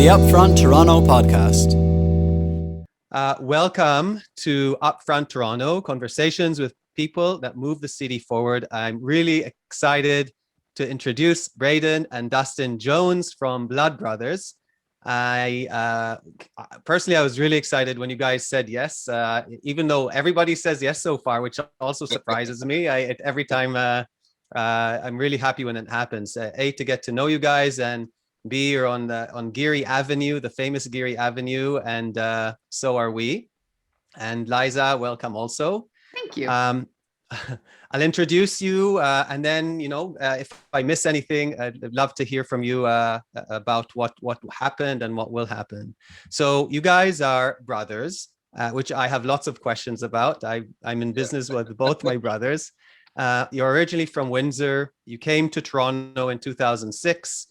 the Upfront Toronto podcast. Welcome to Upfront Toronto, conversations with people that move the city forward. I'm really excited to introduce Brayden and Dustin Jones from Blood Brothers. I was really excited when you guys said yes, even though everybody says yes so far, which also surprises me. Every time I'm really happy when it happens. A, to get to know you guys, and B, you're on Geary Avenue, the famous Geary Avenue, and so are we. And Liza, welcome also. Thank you. I'll introduce you, and then, if I miss anything, I'd love to hear from you about what happened and what will happen. So you guys are brothers, which I have lots of questions about. I'm in business with both my brothers. You're originally from Windsor. You came to Toronto in 2006,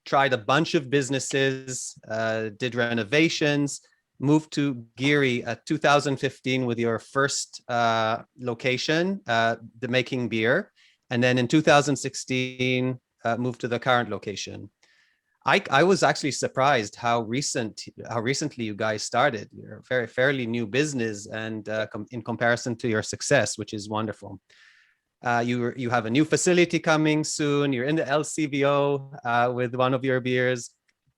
tried a bunch of businesses, did renovations, moved to Geary at 2015 with your first location, the making beer. And then in 2016, moved to the current location. I was actually surprised how recently you guys started. You're a fairly new business, and in comparison to your success, which is wonderful. You have a new facility coming soon. You're in the LCBO with one of your beers.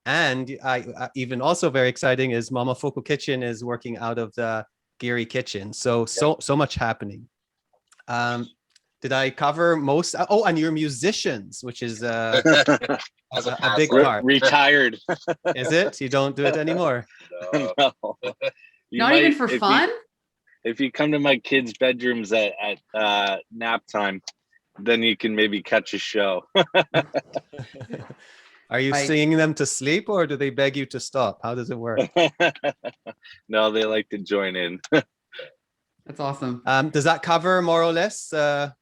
And even also very exciting is Mama Foco Kitchen is working out of the Geary kitchen. So much happening. Did I cover most? Oh, and you're musicians, which is a big part. Retired. Is it? You don't do it anymore? No. Not even for fun? If you come to my kids' bedrooms at nap time, then you can maybe catch a show. Are you singing them to sleep, or do they beg you to stop? How does it work? No, they like to join in. That's awesome. Does that cover more or less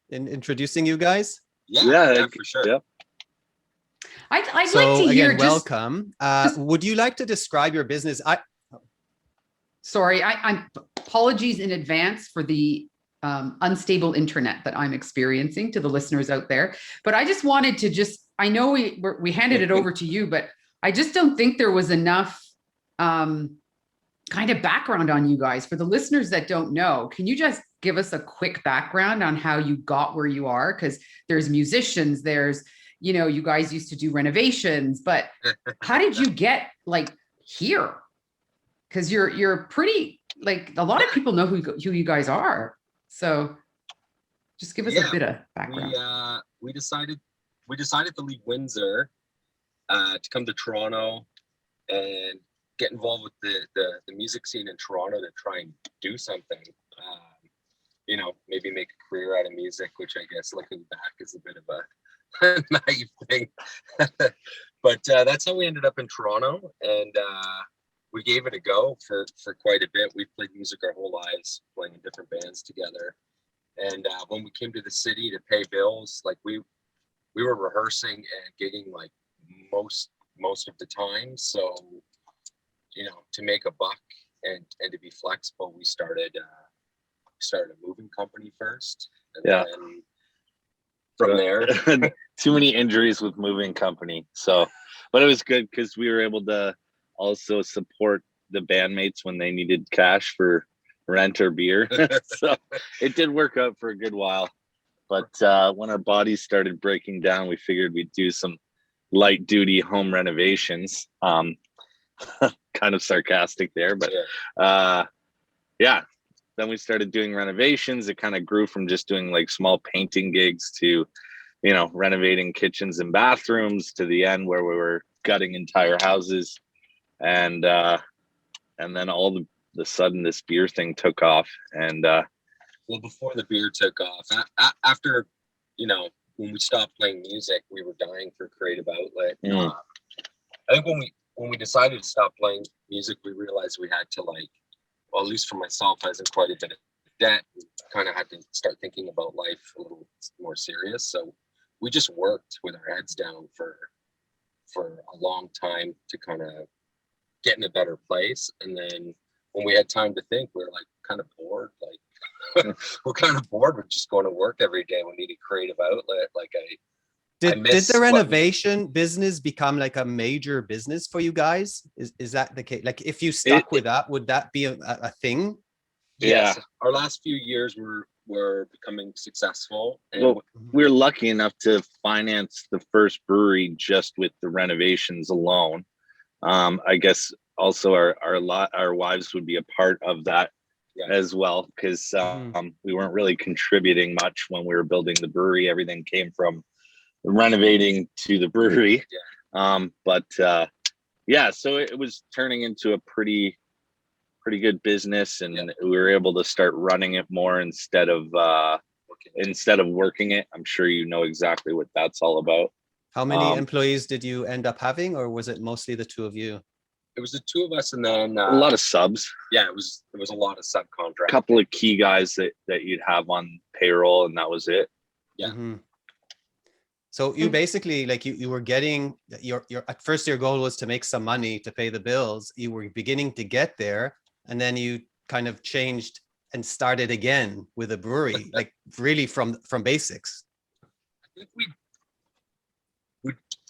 in introducing you guys? Yeah, for sure. Yep. I'd like to hear. Again, welcome. Would you like to describe your business? Sorry, I'm apologies in advance for the unstable internet that I'm experiencing, to the listeners out there. But I just wanted to I know we handed it over to you, but I just don't think there was enough kind of background on you guys. For the listeners that don't know, can you just give us a quick background on how you got where you are? Because there's musicians, there's, you guys used to do renovations, but how did you get here? Because you're pretty, a lot of people know who you guys are. So just give us a bit of background. We decided to leave Windsor to come to Toronto and get involved with the music scene in Toronto to try and do something. Maybe make a career out of music, which I guess looking back is a bit of a naive thing. But that's how we ended up in Toronto, and we gave it a go for quite a bit. We played music our whole lives, playing in different bands together. And when we came to the city to pay bills, we were rehearsing and gigging most of the time. So, to make a buck and to be flexible, we started a moving company first. And then from there, too many injuries with moving company. So, but it was good because we were able to also support the bandmates when they needed cash for rent or beer. So it did work out for a good while. But when our bodies started breaking down, we figured we'd do some light duty home renovations. Kind of sarcastic there, but then we started doing renovations. It kind of grew from just doing small painting gigs to, renovating kitchens and bathrooms, to the end where we were gutting entire houses. And then all of a sudden this beer thing took off. And before the beer took off, after when we stopped playing music, we were dying for creative outlet. I think when we decided to stop playing music, we realized we had to at least for myself, I was in quite a bit of debt. Kind of had to start thinking about life a little more serious. So we just worked with our heads down for a long time to kind of get in a better place. And then when we had time to think, we were kind of bored. We're kind of bored with just going to work every day. We need a creative outlet. I Did miss the what we- renovation business become like a major business for you guys? Is that the case? Like if you stuck with that, would that be a thing? Yes, Yeah. our last few years were becoming successful, and Well, we're lucky enough to finance the first brewery just with the renovations alone. I guess also our wives would be a part of that Yeah. as well, because we weren't really contributing much when we were building the brewery. Everything came from renovating to the brewery. Yeah, so it was turning into a pretty good business, and we were able to start running it more instead of working it. I'm sure you know exactly what that's all about. How many employees did you end up having, or was it mostly the two of you? it was the two of us, and then A lot of subs, yeah, it was a lot of subcontract. a couple of key guys that you'd have on payroll, and that was it. Yeah. Mhm. So you basically like you were getting your at first your goal was to make some money to pay the bills. You were beginning to get there, and then you kind of changed and started again with a brewery, like really from basics. I think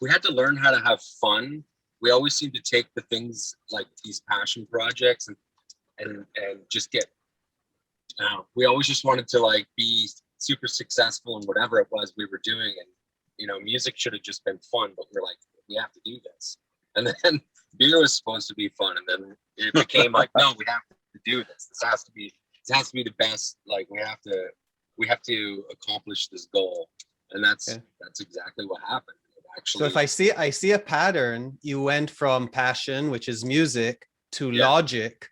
we had to learn how to have fun. We always seem to take the things like these passion projects and just get, we always just wanted to like be super successful in whatever it was we were doing. And, music should have just been fun, but we're like, we have to do this. And then beer was supposed to be fun. And then it became like, no, we have to do this. This has to be the best. Like we have to accomplish this goal. And that's exactly what happened. Actually, So if I see a pattern, you went from passion, which is music, to logic,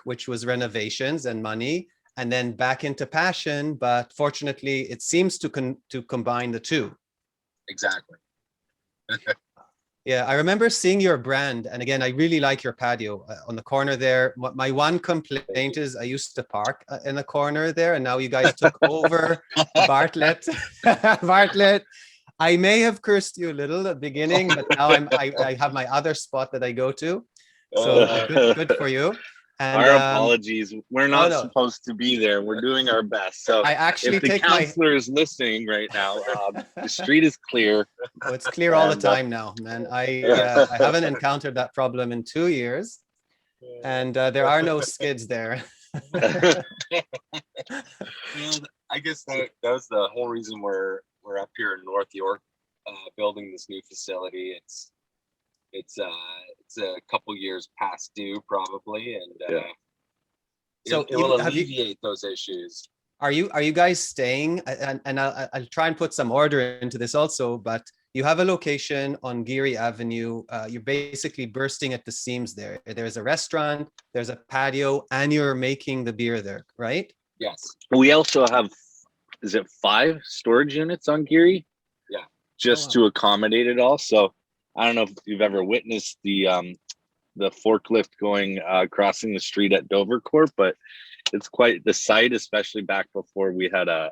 which was renovations and money, and then back into passion. But fortunately, it seems to combine the two. exactly. Yeah, I remember seeing your brand, and again, I really like your patio on the corner there. My one complaint is I used to park in the corner there, and now you guys took over Bartlett. Bartlett. I may have cursed you a little at the beginning, but now I have my other spot that I go to. So good for you. And Our apologies. We're not no. supposed to be there. We're doing our best. So I actually if the take counselor is listening right now, the street is clear. Oh, it's clear all the And, time now, man. I haven't encountered that problem in 2 years, and there are no skids there. Well, I guess that was the whole reason we're up here in North York, building this new facility. It's a couple years past due probably, and So it will have you- alleviate those issues. Are you guys staying? And I'll try and put some order into this also, but you have a location on Geary Avenue. You're basically bursting at the seams there. There's a restaurant, there's a patio, and you're making the beer there, right? Yes. We also have, is it 5 storage units on Geary? Yeah. Just wow. to accommodate it all. So I don't know if you've ever witnessed the forklift going crossing the street at Dovercourt, but it's quite the sight, especially back before we had a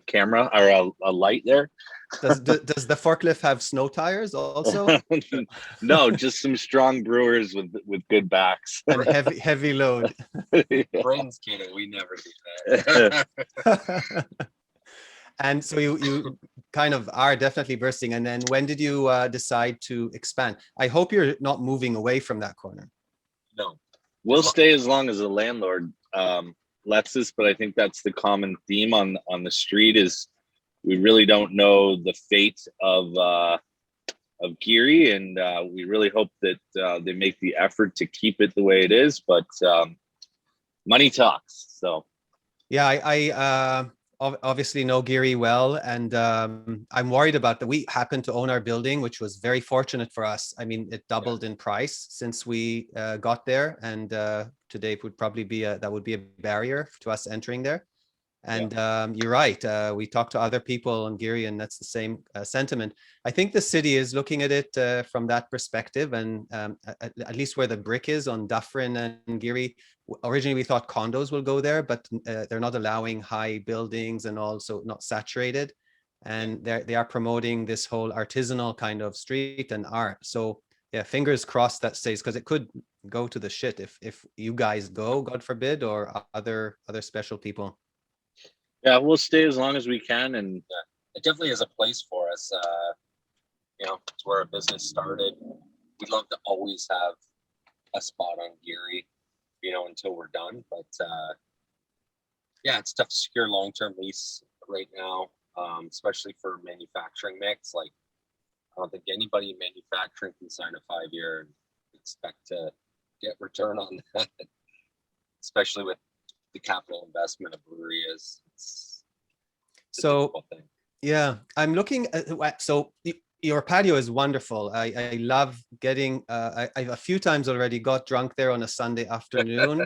camera or a light there. Does the forklift have snow tires also? No, just some strong brewers with good backs. And heavy load. Brayden's kidding. We never do that. And so you kind of are definitely bursting. And then when did you decide to expand? I hope you're not moving away from that corner. No. We'll stay as long as the landlord lets us, but I think that's the common theme on the street is we really don't know the fate of Geary, and we really hope that they make the effort to keep it the way it is, but money talks. So Yeah, I obviously know Geary well, and I'm worried about that. We happen to own our building, which was very fortunate for us. I mean, it doubled in price since we got there, and today it would probably be that would be a barrier to us entering there. And you're right. We talked to other people on Geary, and that's the same sentiment. I think the city is looking at it from that perspective, and at least where the brick is on Dufferin and Geary. Originally, we thought condos will go there, but they're not allowing high buildings and also not saturated. And they are promoting this whole artisanal kind of street and art. So yeah, fingers crossed that stays, because it could go to the shit if you guys go, God forbid, or other special people. yeah, we'll stay as long as we can, and it definitely is a place for us. You know, it's where our business started. We'd love to always have a spot on Geary, you know, until we're done. But yeah, it's tough to secure long-term lease right now, especially for manufacturing mix. Like, I don't think anybody in manufacturing can sign a 5-year and expect to get return on that, especially with the capital investment a brewery is. It's a So difficult thing. yeah, I'm looking at, so your patio is wonderful. I love getting, I've a few times already got drunk there on a Sunday afternoon,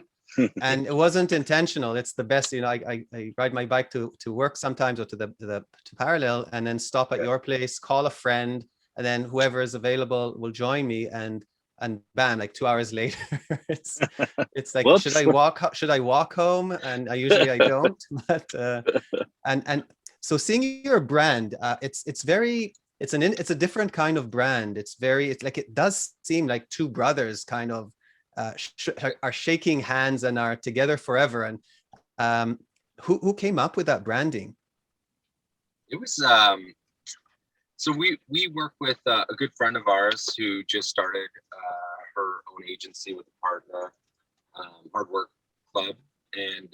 and it wasn't intentional. It's the best, you know, I ride my bike to work sometimes, or to Parallel, and then stop at your place, call a friend, and then whoever is available will join me, and bam, like 2 hours later, it's like, Whoops. should I walk home? And I usually don't, but and so seeing your brand, it's a different kind of brand. It's like, it does seem like two brothers kind of are shaking hands and are together forever. And who came up with that branding? It was so we work with a good friend of ours who just started her own agency with a partner, Hard Work Club, and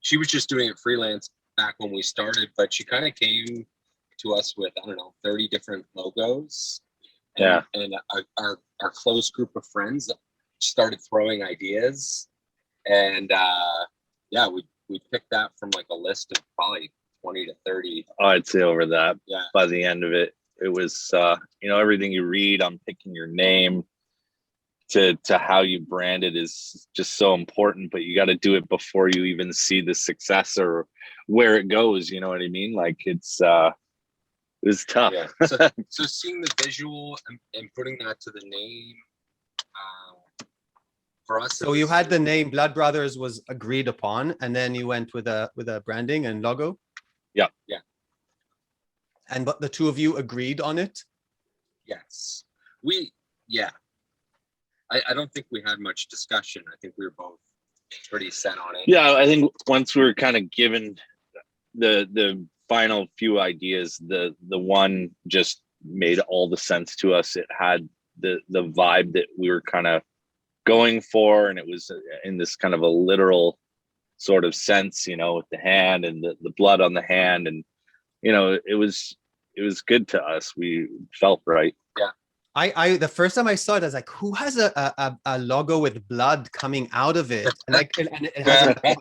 she was just doing it freelance back when we started, but she kind of came to us with, I don't know, 30 different logos. And, and our close group of friends started throwing ideas, and yeah, we picked that from like a list of probably 20 to 30. I'd say over that. Yeah. By the end of it, it was you know, everything you read on picking your name to how you brand it is just so important, but you got to do it before you even see the success or where it goes. You know what I mean? Like, it was tough. Yeah. So seeing the visual and putting that to the name, for us. So you had the name Blood Brothers was agreed upon, and then you went with a branding and logo. Yeah. Yeah. And but the two of you agreed on it. Yes. Yeah. I don't think we had much discussion. I think we were both pretty set on it. Yeah, I think once we were kind of given the final few ideas, the one just made all the sense to us. It had the vibe that we were kind of going for, and it was in this kind of a literal sort of sense, you know, with the hand and the blood on the hand, and you know, it was good to us. We felt right. Yeah. I the first time I saw it, I was like, who has a logo with blood coming out of it? And like, and it has an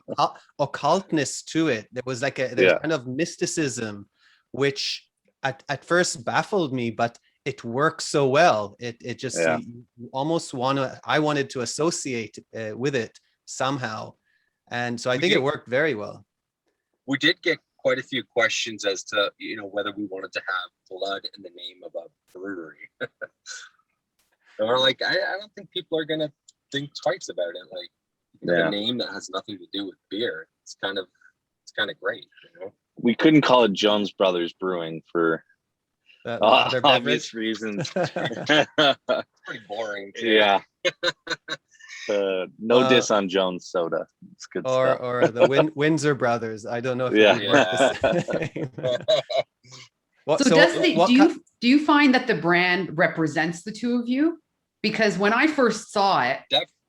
occultness to it. There was like there's kind of mysticism, which at first baffled me, but it works so well. It just, you almost I wanted to associate with it somehow. And so I think it worked very well. We did get quite a few questions as to, you know, whether we wanted to have blood in the name of a brewery. And we're like, I don't think people are gonna think twice about it. Like, you know, a name that has nothing to do with beer. It's kind of great, you know. We couldn't call it Jones Brothers Brewing for obvious reasons. Pretty boring too. Yeah. No diss on Jones Soda. It's good stuff. Or the Windsor Brothers. I don't know if it would work the same. So Dustin, do you find that the brand represents the two of you? Because when I first saw it,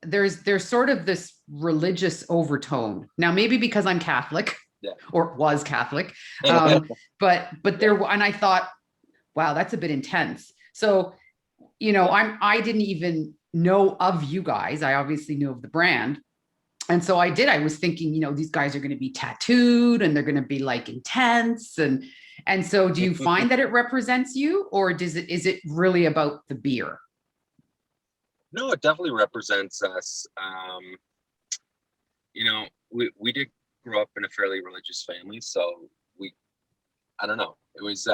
there's sort of this religious overtone. Now, maybe because I'm Catholic or was Catholic, but there, and I thought, wow, that's a bit intense. So, you know, I didn't even know of you guys. I obviously knew of the brand. And so I was thinking, you know, these guys are going to be tattooed and they're going to be like intense. And so do you find that it represents you, or is it really about the beer? No, it definitely represents us. You know, we did grow up in a fairly religious family, so I don't know. It was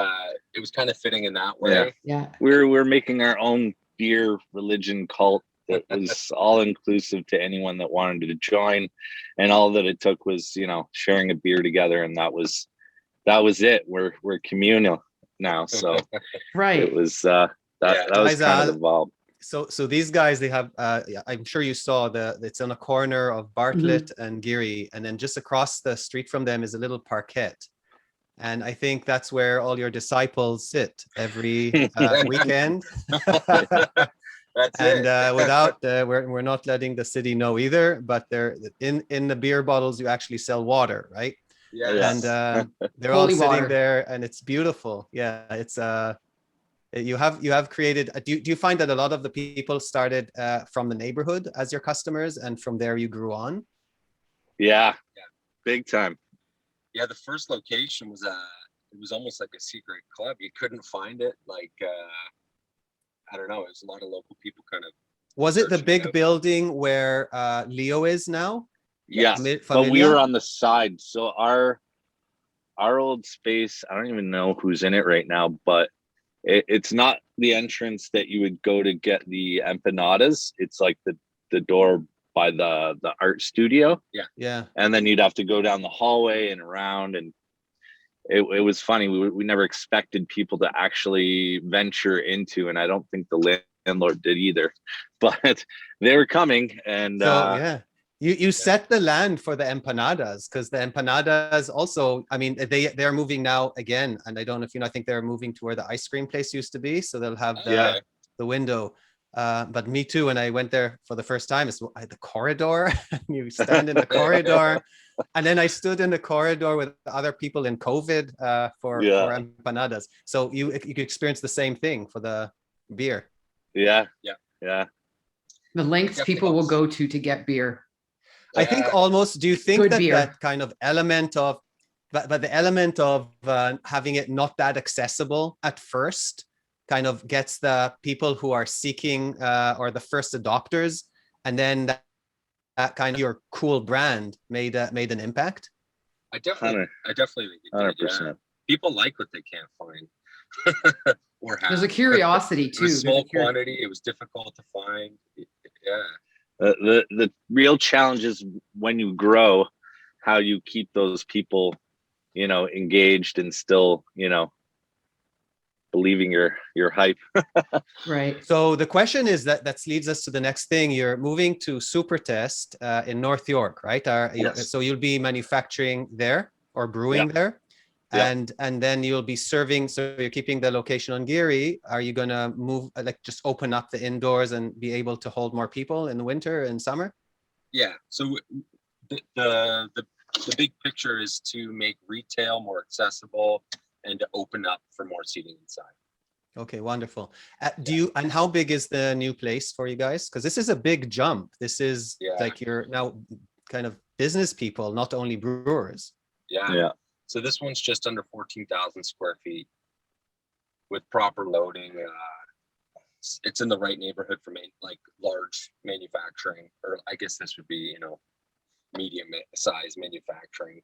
kind of fitting in that way. Yeah. We're making our own beer religion cult that was all inclusive to anyone that wanted to join, and all that it took was, you know, sharing a beer together, and that was it. We're communal now, so right. It was that was kind of the vibe. So these guys, they have I'm sure you saw it's on a corner of Bartlett and Geary, and then just across the street from them is a little parquet. And I think that's where all your disciples sit every weekend. That's And it. without we're not letting the city know either, but they're in the beer bottles you actually sell water, right? Yes. And they're all Holy sitting water. there, and it's beautiful. Yeah, it's you have created. Do you find that a lot of the people started from the neighborhood as your customers, and from there you grew on? Yeah, big time. Yeah, the first location was it was almost like a secret club. You couldn't find it. Like I don't know. It was a lot of local people kind of. Was it the searching big out. building where Leo is now? Yeah, Fami- but we Familia? were on the side. So our old space, I don't even know who's in it right now, but it's not the entrance that you would go to get the empanadas. It's like the door by the art studio, Yeah. and then you'd have to go down the hallway and around, and it was funny. We never expected people to actually venture into, and I don't think the landlord did either, but they were coming. And So yeah, you set the land for the empanadas, because the empanadas also, I mean, they're moving now again, and I don't know if you know, I think they're moving to where the ice cream place used to be, so they'll have Yeah. the window. But me too, when I went there for the first time, it's the corridor. You stand in the corridor, and then I stood in the corridor with other people in COVID for empanadas. So you could experience the same thing for the beer. yeah. The lengths people will go to get beer. I think almost, do you think Good that beer. that kind of element of, but the element of having it not that accessible at first kind of gets the people who are seeking or the first adopters, and then that kind of your cool brand made an impact? I definitely think it did, 100%. yeah. People like what they can't find or have. There's a curiosity It too. was There's small a curi- quantity. It was difficult to find. Yeah. The real challenge is when you grow, how you keep those people, engaged and still, believing your hype. Right. So the question is that leads us to the next thing. You're moving to Super Test in North York, right? Yes. So you'll be manufacturing there or brewing Yeah. there. Yeah. And then you'll be serving. So you're keeping the location on Geary. Are you gonna move, like just open up the indoors and be able to hold more people in the winter and summer? Yeah. So the big picture is to make retail more accessible and to open up for more seating inside. Okay, wonderful. And how big is the new place for you guys? Because this is a big jump. This is like you're now kind of business people, not only brewers. Yeah. So this one's just under 14,000 square feet with proper loading. It's in the right neighborhood for like large manufacturing, or I guess this would be, medium size manufacturing.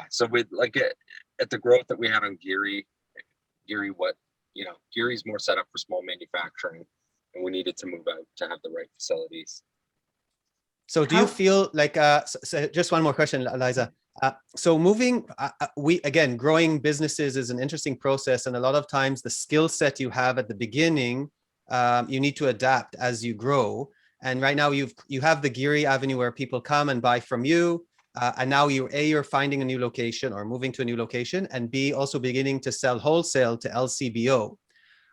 So with at the growth that we had on Geary, Geary's more set up for small manufacturing, and we needed to move out to have the right facilities. So do you feel like, so just one more question, Eliza. So growing businesses is an interesting process. And a lot of times the skill set you have at the beginning, you need to adapt as you grow. And right now you have the Geary Avenue where people come and buy from you. And now you're finding a new location or moving to a new location, and B, also beginning to sell wholesale to LCBO.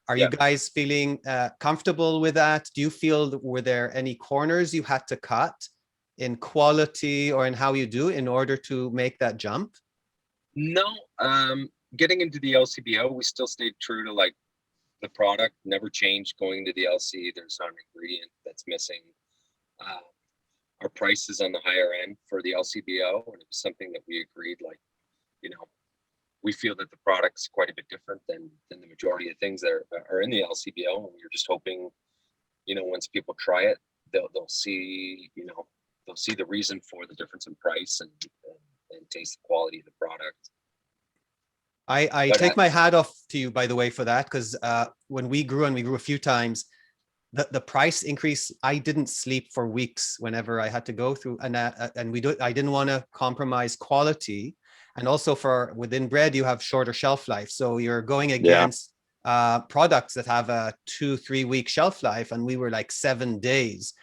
Are you guys feeling comfortable with that? Do you feel, were there any corners you had to cut in quality or in how you do in order to make that jump? No, getting into the LCBO, we still stayed true to like the product, never changed going to the LC. There's not an ingredient that's missing. Our price is on the higher end for the LCBO, and it was something that we agreed, we feel that the product's quite a bit different than the majority of things that are in the LCBO, and we were just hoping, once people try it, they'll see, they'll see the reason for the difference in price and taste the quality of the product. I take my hat off to you, by the way, for that, because when we grew, and we grew a few times, the price increase, I didn't sleep for weeks whenever I had to go through, and I didn't want to compromise quality. And also within bread, you have shorter shelf life. So you're going against products that have a 2-3 week shelf life, and we were like 7 days.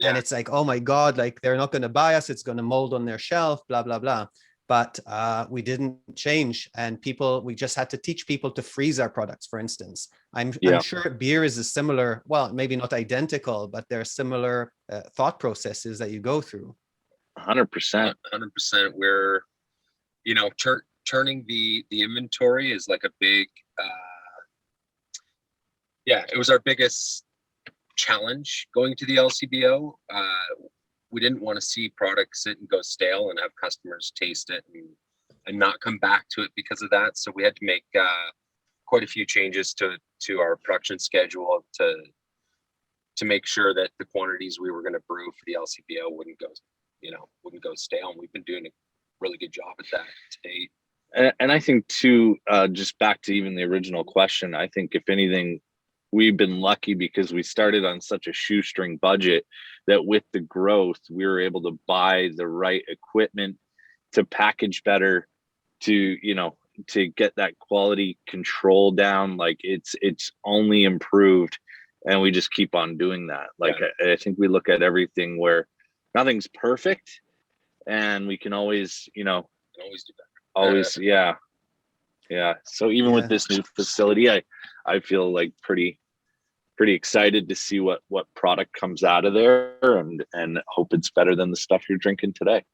And it's like, oh my God, like they're not going to buy us. It's going to mold on their shelf, blah, blah, blah. but we didn't change. And we just had to teach people to freeze our products, for instance. I'm sure beer is a similar, well, maybe not identical, but there are similar thought processes that you go through. 100%. Where, you know, turning the inventory is like a big, it was our biggest challenge going to the LCBO. We didn't want to see products sit and go stale and have customers taste it and not come back to it because of that. So we had to make quite a few changes to our production schedule to make sure that the quantities we were going to brew for the LCBO wouldn't go stale. And we've been doing a really good job at that to date. And I think too, just back to even the original question, I think if anything, we've been lucky because we started on such a shoestring budget that with the growth, we were able to buy the right equipment, to package better, to get that quality control down. Like it's only improved, and we just keep on doing that. Like I think we look at everything where nothing's perfect, and we can always, always do better. Always, yeah. So even with this new facility, I feel like pretty excited to see what product comes out of there, and hope it's better than the stuff you're drinking today.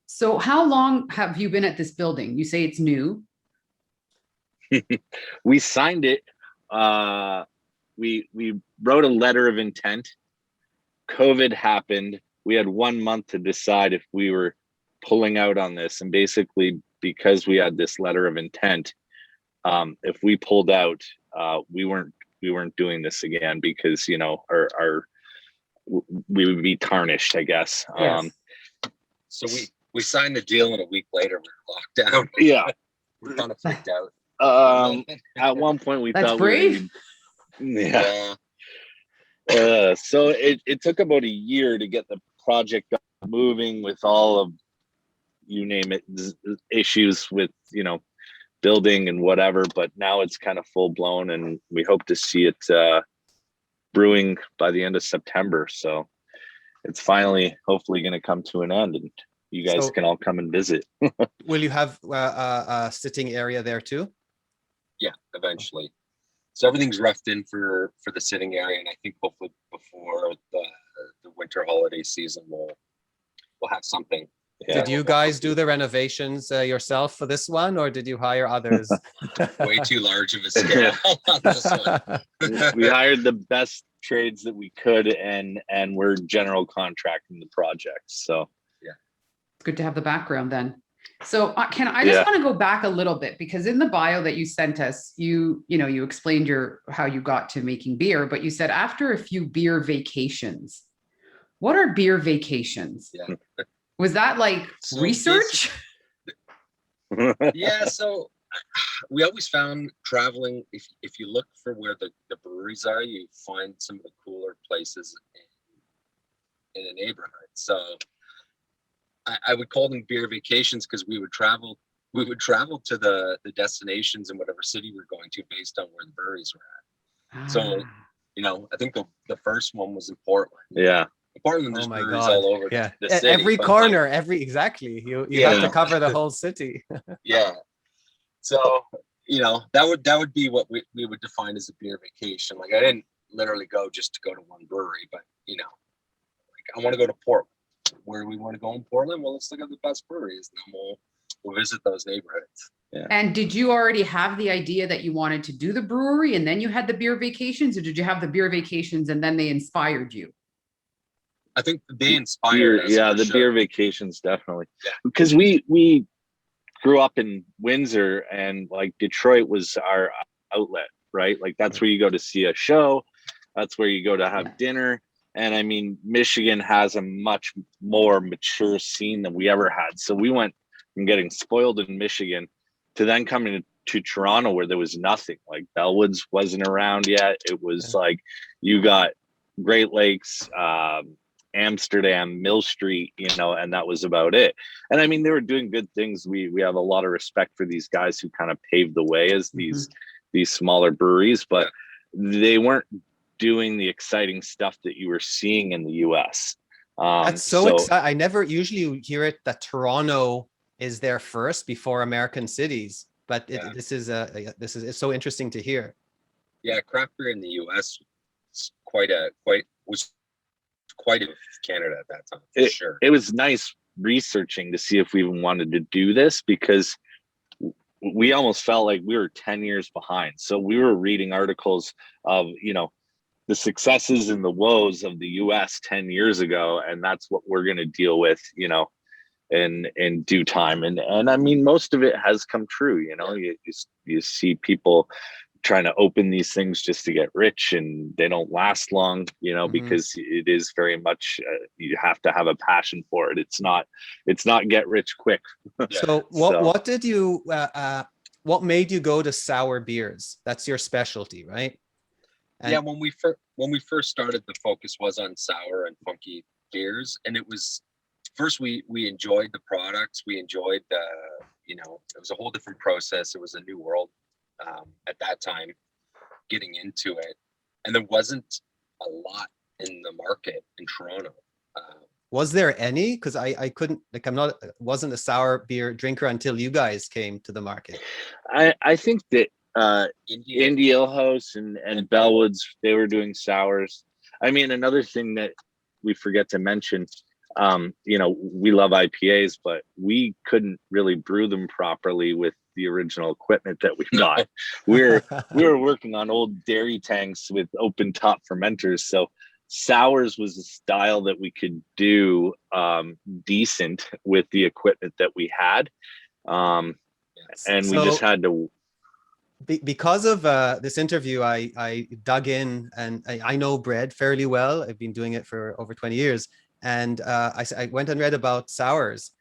So how long have you been at this building? You say it's new. We signed it. We wrote a letter of intent. COVID happened. We had 1 month to decide if we were pulling out on this, and basically because we had this letter of intent, if we pulled out, we weren't doing this again, because we would be tarnished, I guess. Yes. So we signed the deal, and a week later we were locked down. Yeah. We kind of freaked out. At one point we That's thought brave. So it took about a year to get the project moving, with all of, you name it, issues with building and whatever, but now it's kind of full blown, and we hope to see it brewing by the end of September. So it's finally hopefully going to come to an end, and you guys can all come and visit. Will you have a sitting area there too? Yeah, eventually. So everything's roughed in for the sitting area, and I think hopefully before the winter holiday season we'll have something. Yeah. Did you guys do the renovations yourself for this one, or did you hire others? Way too large of a scale on this one. We hired the best trades that we could, and we're general contracting the project. So It's good to have the background then. So I just want to go back a little bit, because in the bio that you sent us, you explained how you got to making beer, but you said after a few beer vacations. What are beer vacations? Yeah. Was that like research? Yeah, so we always found traveling, if you look for where the breweries are, you find some of the cooler places in a neighborhood. So I would call them beer vacations, because we would travel to the destinations in whatever city we're going to based on where the breweries were at. So, I think the first one was in Portland. yeah. Portland, there's breweries all over the city. Every corner, exactly. You have to cover the whole city. Yeah. So, that would be what we would define as a beer vacation. Like, I didn't literally go just to go to one brewery, but I want to go to Portland. Where do we want to go in Portland? Well, let's look at the best breweries, and then we'll visit those neighborhoods. Yeah. And did you already have the idea that you wanted to do the brewery, and then you had the beer vacations, or did you have the beer vacations and then they inspired you? I think they inspired us. Yeah, the beer vacations, definitely. Yeah. Because we grew up in Windsor, and like Detroit was our outlet, right? Like that's where you go to see a show. That's where you go to have dinner. And I mean, Michigan has a much more mature scene than we ever had. So we went from getting spoiled in Michigan to then coming to Toronto, where there was nothing. Like Bellwoods wasn't around yet. It was like you got Great Lakes, Amsterdam, Mill Street, and that was about it. And I mean, they were doing good things. We have a lot of respect for these guys who kind of paved the way as these smaller breweries, but they weren't doing the exciting stuff that you were seeing in the US. That's so exciting. I never usually hear it that Toronto is there first before American cities. But Yeah. this is it's so interesting to hear. Yeah, craft beer in the U.S. was quite a Canada at that time, for sure. It was nice researching to see if we even wanted to do this, because we almost felt like we were 10 years behind. So we were reading articles of, the successes and the woes of the US 10 years ago. And that's what we're going to deal with, in due time. And I mean, most of it has come true. You see people trying to open these things just to get rich, and they don't last long, because it is very much, you have to have a passion for it. It's not get rich quick. So what did you, what made you go to sour beers? That's your specialty, right? And yeah, when we first started, the focus was on sour and funky beers, and it was first we enjoyed the products, we enjoyed the it was a whole different process. It was a new world at that time, getting into it, and there wasn't a lot in the market in Toronto. Was there any? Because I couldn't, like, wasn't a sour beer drinker until you guys came to the market. I think that Indie Ale House and Bellwoods, they were doing sours. I mean, another thing that we forget to mention, we love IPAs, but we couldn't really brew them properly with the original equipment that we got. we were working on old dairy tanks with open top fermenters. So sours was a style that we could do decent with the equipment that we had. And we just had to. Because of this interview, I dug in, and I know bread fairly well. I've been doing it for over 20 years. And I went and read about sours.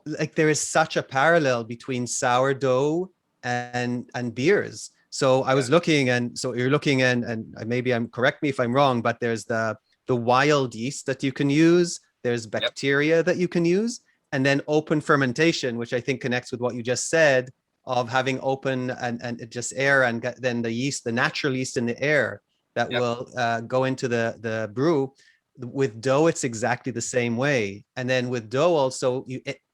Like, there is such a parallel between sourdough and beers. So I was looking, and so you're looking, and maybe correct me if I'm wrong, but there's the wild yeast that you can use. There's bacteria that you can use, and then open fermentation, which I think connects with what you just said, of having open and just air, and then the yeast, the natural yeast in the air that will go into the brew. With dough, it's exactly the same way. And then with dough also,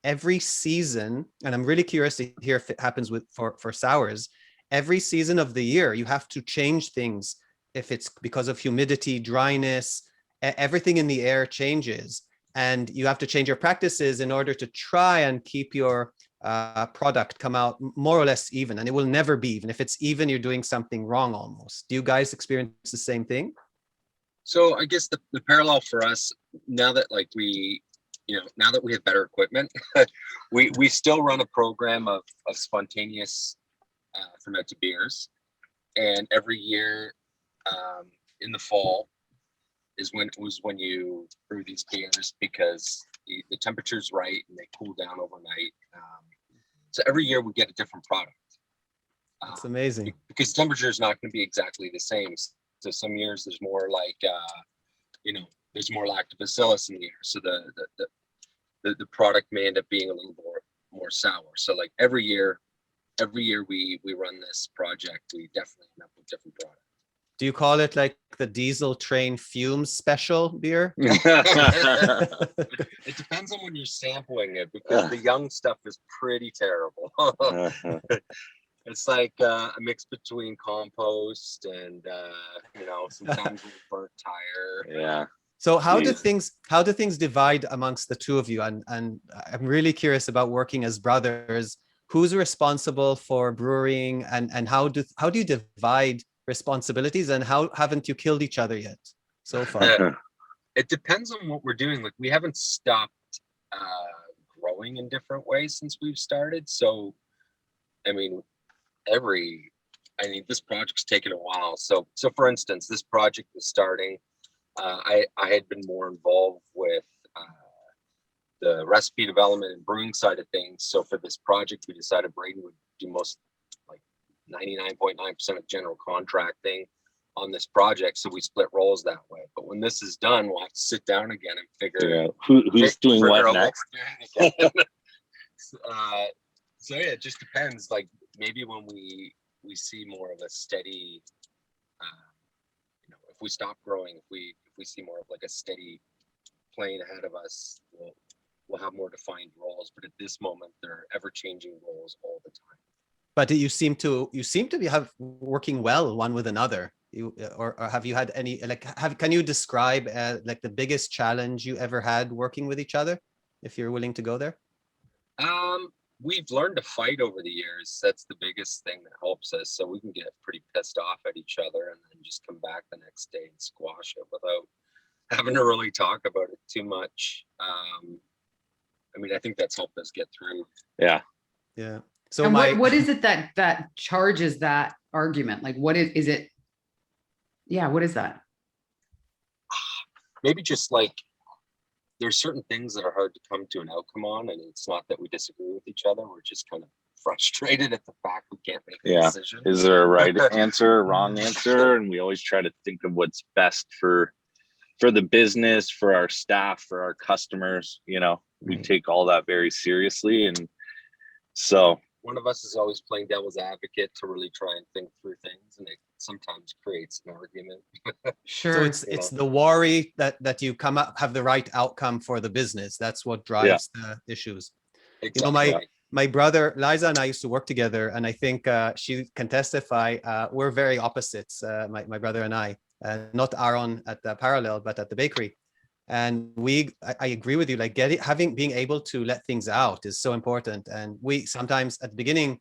every season, and I'm really curious to hear if it happens for sours, every season of the year, you have to change things. If it's because of humidity, dryness, everything in the air changes. And you have to change your practices in order to try and keep your product come out more or less even. And it will never be even. If it's even, you're doing something wrong almost. Do you guys experience the same thing? So I guess the parallel for us, now that we have better equipment, we still run a program of spontaneous fermented beers, and every year in the fall is when you brew these beers, because the temperature's right and they cool down overnight. So every year we get a different product. That's amazing. Because temperature is not going to be exactly the same. So some years there's more there's more lactobacillus in the air. So the product may end up being a little more sour. So like every year we run this project, we definitely end up with different products. Do you call it like the diesel train fumes special beer? It depends on when you're sampling it, because the young stuff is pretty terrible. It's like a mix between compost and sometimes a burnt tire. Yeah. So how do things divide amongst the two of you? And I'm really curious about working as brothers. Who's responsible for brewing, and how do you divide responsibilities, and how haven't you killed each other yet so far? It depends on what we're doing. Like, we haven't stopped growing in different ways since we've started. So, I mean, this project's taken a while. So for instance, this project was starting. I had been more involved with the recipe development and brewing side of things. So for this project, we decided Brayden would do most, like 99.9% of general contracting on this project. So we split roles that way. But when this is done, we'll have to sit down again and figure out who's doing what next. So yeah, it just depends. Like, maybe when we see more of a steady, if we stop growing, if we see more of like a steady plane ahead of us, we'll have more defined roles. But at this moment, they're ever changing roles all the time. But you seem to be working well one with another. Or have you had any, like, can you describe like the biggest challenge you ever had working with each other, if you're willing to go there? We've learned to fight over the years. That's the biggest thing that helps us. So we can get pretty pissed off at each other and then just come back the next day and squash it without having to really talk about it too much. I mean, I think that's helped us get through. Yeah. Yeah. So and what is it that charges that argument? Like, what is it? Yeah, what is that? Maybe just like there's certain things that are hard to come to an outcome on, and it's not that we disagree with each other. We're just kind of frustrated at the fact we can't make a decision. Is there a right answer, a wrong answer? And we always try to think of what's best for the business, for our staff, for our customers. You know, we take all that very seriously. And so one of us is always playing devil's advocate to really try and think through things, and it sometimes creates an argument. Sure. So it's the worry that you have the right outcome for the business. That's what drives the issues. Exactly. You know, my brother Liza and I used to work together, and I think she can testify. We're very opposites, my brother and I. Not Aaron at the Parallel, but at the bakery. And I agree with you, like being able to let things out is so important. And we sometimes at the beginning,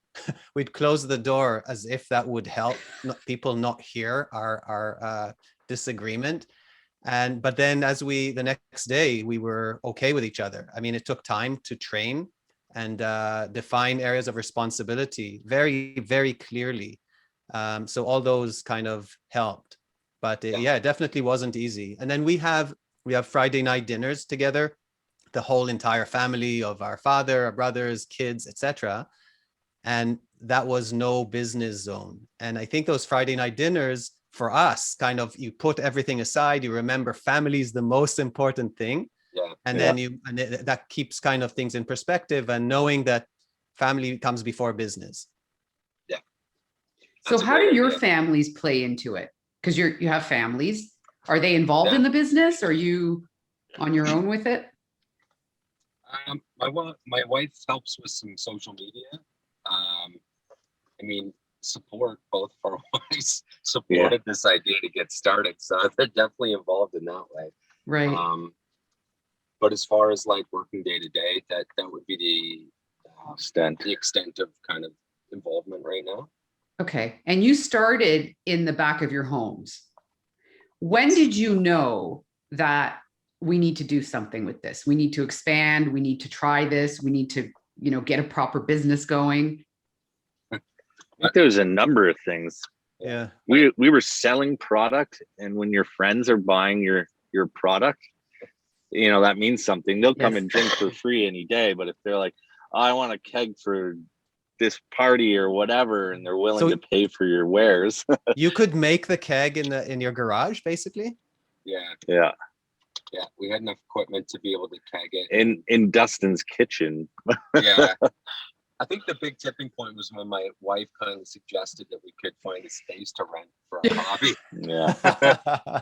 we'd close the door as if that would help people not hear our disagreement. But then the next day, we were okay with each other. I mean, it took time to train and define areas of responsibility very, very clearly. So all those kind of helped. But it definitely wasn't easy. And then we have Friday night dinners together, the whole entire family of our father, our brothers, kids, etc. And that was no business zone. And I think those Friday night dinners for us, kind of, you put everything aside, you remember family is the most important thing. Yeah. And then that keeps kind of things in perspective, and knowing that family comes before business. Yeah. So how do your families play into it? Because you have families. Are they involved in the business? Or are you on your own with it? My wife helps with some social media. I mean, both of our wives supported this idea to get started. So they're definitely involved in that way. Right. But as far as like working day to day, that would be the extent of kind of involvement right now. Okay. And you started in the back of your homes. When did you know that we need to do something with this? We need to expand. We need to try this. We need to, get a proper business going. I think there was a number of things. Yeah. We were selling product, and when your friends are buying your product, that means something. They'll come and drink for free any day. But if they're like, oh, I want a keg for this party or whatever, and they're willing to pay for your wares. You could make the keg in your garage, basically. Yeah. We had enough equipment to be able to keg it in Dustin's kitchen. Yeah. I think the big tipping point was when my wife kind of suggested that we could find a space to rent for a hobby. Yeah.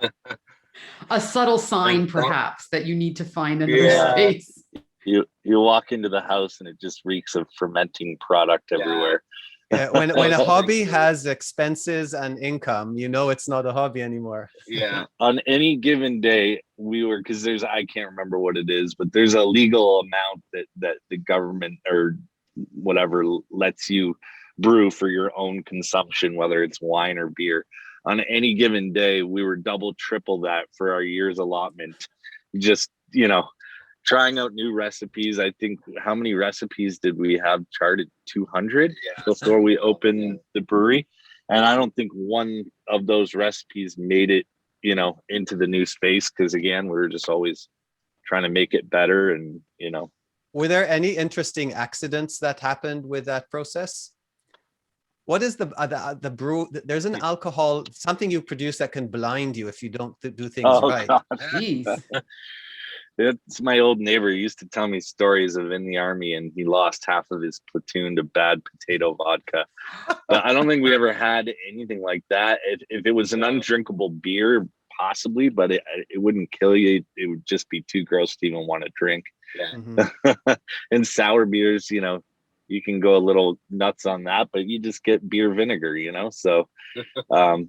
A subtle sign, perhaps, that you need to find another space. You walk into the house and it just reeks of fermenting product everywhere. Yeah, when a hobby has expenses and income, it's not a hobby anymore. Yeah. On any given day, because I can't remember what it is, but there's a legal amount that the government or whatever lets you brew for your own consumption, whether it's wine or beer. On any given day, we were double, triple that for our year's allotment. Just, trying out new recipes. I think, how many recipes did we have charted? 200 before we opened the brewery. And I don't think one of those recipes made it, into the new space. Cause again, we were just always trying to make it better. And, Were there any interesting accidents that happened with that process? What is the brew? There's an alcohol, something you produce that can blind you if you don't do things right. God. Jeez. It's my old neighbor. He used to tell me stories of in the army, and he lost half of his platoon to bad potato vodka. But I don't think we ever had anything like that. If it was an undrinkable beer, possibly, but it wouldn't kill you. It would just be too gross to even want to drink. Yeah. Mhm. And sour beers, you can go a little nuts on that, but you just get beer vinegar, so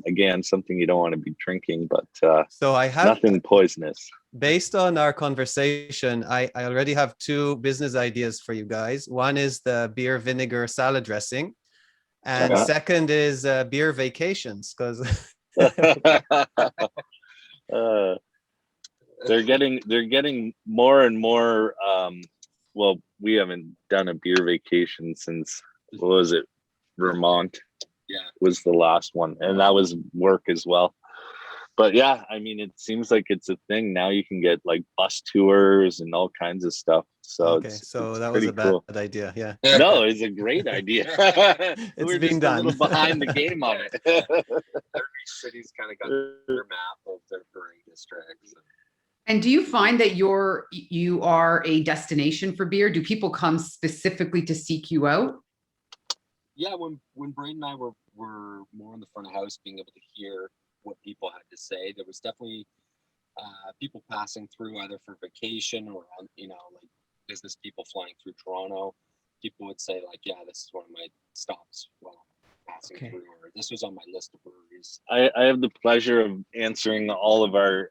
again, something you don't want to be drinking, but So I have, nothing poisonous. based on our conversation, I already have two business ideas for you guys. One is the beer vinegar salad dressing, and Okay. second is beer vacations, because uh, they're getting more and more. Well, we haven't done a beer vacation since, what was it, Vermont? Yeah. Was the last one, and that was work as well. But yeah, I mean, it seems like it's a thing now. You can get like bus tours and all kinds of stuff. So okay, it's that was pretty a bad cool. idea. Yeah, No, it's a great idea. it's We're being just a done. little behind the game on it. Every city's kind of got their map of their brewing districts. And do you find that you are a destination for beer? Do people come specifically to seek you out? Yeah, when Brayden and I were more in the front of house, being able to hear what people had to say, there was definitely people passing through either for vacation or on, like business people flying through Toronto. People would say like, yeah, this is one of my stops while passing through, or this was on my list of breweries. I have the pleasure of answering all of our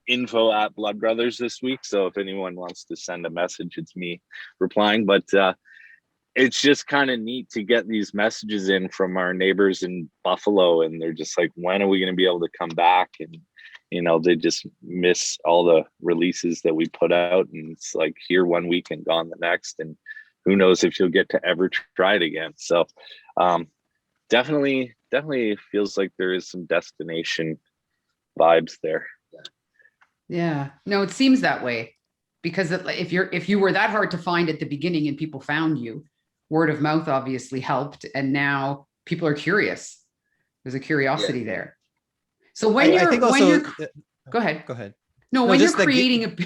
info at Blood Brothers this week. So if anyone wants to send a message, it's me replying. But it's just kind of neat to get these messages in from our neighbors in Buffalo, and they're just like, when are we going to be able to come back? And they just miss all the releases that we put out, and it's like here one week and gone the next, and who knows if you'll get to ever try it again. So definitely feels like there is some destination vibes there. Yeah, no, it seems that way, because if you were that hard to find at the beginning and people found you, word of mouth obviously helped, and now people are curious. There's a curiosity there. So when I think also, go ahead. Go ahead. No, No, when you're just the creating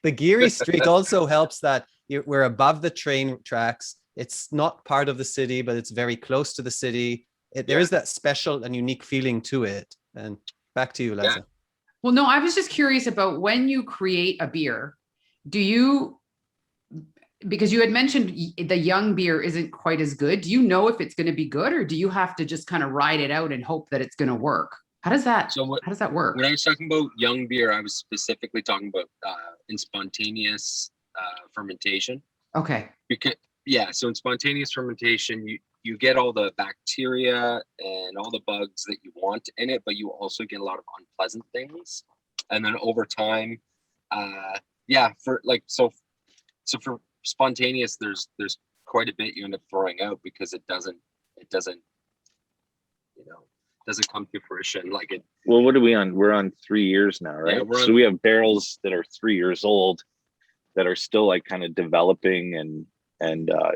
the Geary Street also helps that we're above the train tracks. It's not part of the city, but it's very close to the city. There is that special and unique feeling to it. And back to you, Leza. Well, no, I was just curious about when you create a beer, because you had mentioned the young beer isn't quite as good. Do you know if it's going to be good, or do you have to just kind of ride it out and hope that it's going to work? How does that work? When I was talking about young beer, I was specifically talking about in spontaneous fermentation. Okay. So in spontaneous fermentation, you get all the bacteria and all the bugs that you want in it, but you also get a lot of unpleasant things. And then over time, for spontaneous, there's quite a bit you end up throwing out because it doesn't come to fruition like it. Well, what are we on? We're on 3 years now, right? Yeah, so we have barrels that are 3 years old that are still like kind of developing, and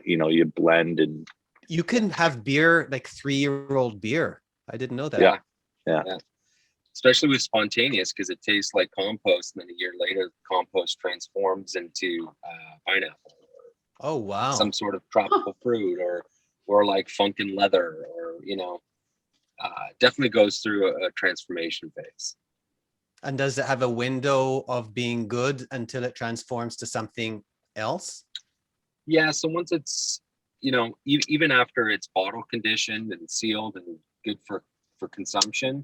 you blend, and you can have beer like 3-year-old beer. I didn't know that. Yeah. Especially with spontaneous, because it tastes like compost, and then a year later, compost transforms into pineapple. Oh wow! Some sort of tropical fruit, or like funkin' leather, or definitely goes through a transformation phase. And does it have a window of being good until it transforms to something else? Yeah. So once it's even after it's bottle conditioned and sealed and good for consumption,